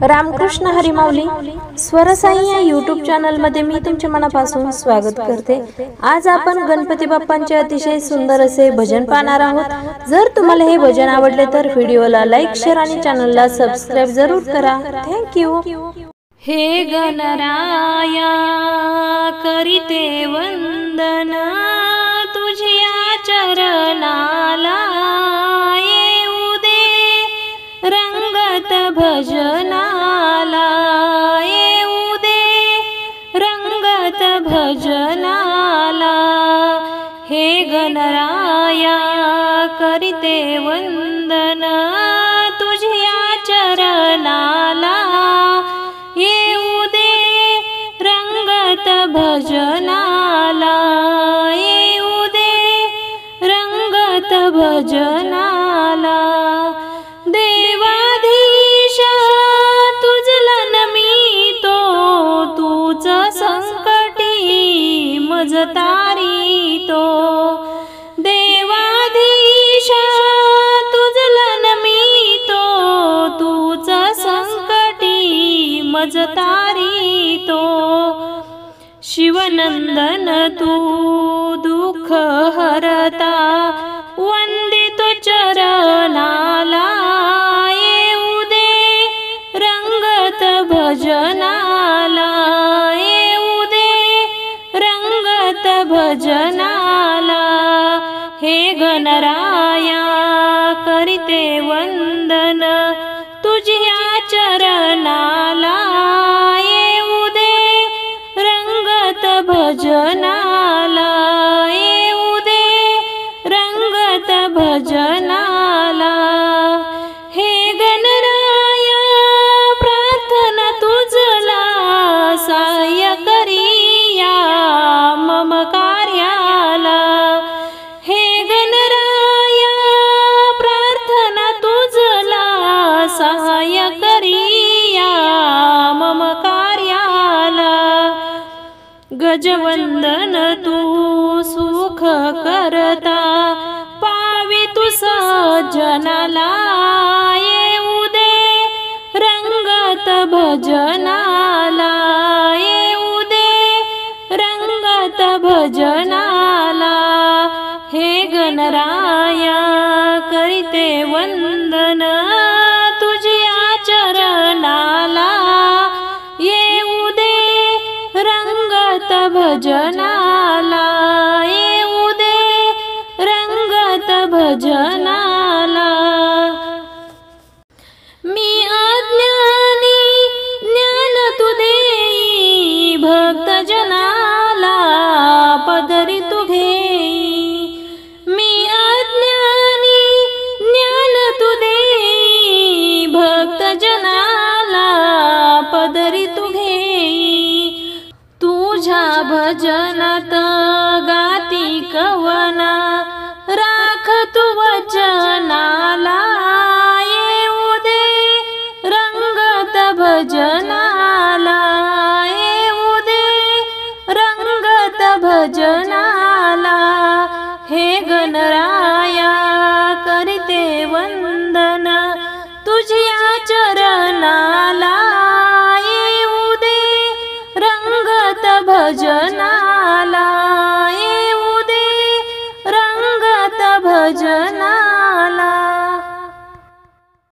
रामकृष्ण हरी माऊली स्वरसाई या YouTube channel मध्ये मी तुमच्या मनापासून स्वागत करते। आज आपण गणपती बाप्पांचे अतिशय सुंदर असे भजन पाहणार आहोत। जर तुम्हाला हे भजन आवडले तर व्हिडिओला लाईक, शेअर आणि चॅनलला सबस्क्राइब जरूर करा। Thank you. हे गणराया करीते वंदन तुझ्या चरणाला, येऊ दे रंगत भजनाला, येऊ दे रंगत भजनाला। हे गणराया करीते वंदन तुझ्या चरणाला, येऊ दे रंगत भजनाला, येऊ दे रंगत भजनाला। देवाधीशा तुझला नमितो, तूच संकटी मज तारितो। देवाधीशा तुझला नमितो, तूच संकटी मज तारितो। शिवनंदन तू दुःख हरता, वंदितो चरणाला, येऊ दे रंगत भजनाला, येऊ दे रंगत भजनाला। हे गणराया करीते वंदन तुझ्या चरणाला, येऊ दे रंगत भजनाला, येऊ दे रंगत भजनाला। हे गणराया प्रार्थना तुझला, सहाय्य करिया मम कार्याला। हे गणराया प्रार्थना तुझला, सहाय्य करिया मम कार्याला। गजवंदन तू सुख करता, पावी तू सज्जनाला, येऊ दे रंगत भजनाला, येऊ दे रंगत भजनाला। हे गणराया करीते वंदन तुझ्या चरणाला, येऊ दे रंगत भजनाला, येऊ दे रंगत भजनाला। मी अज्ञानी ज्ञान तू देई, भक्त जनाला पदरी तू घेई। मी अज्ञानी ज्ञान तू देई, भक्त जनाला पदरी तू घेई। तुझ्या भजन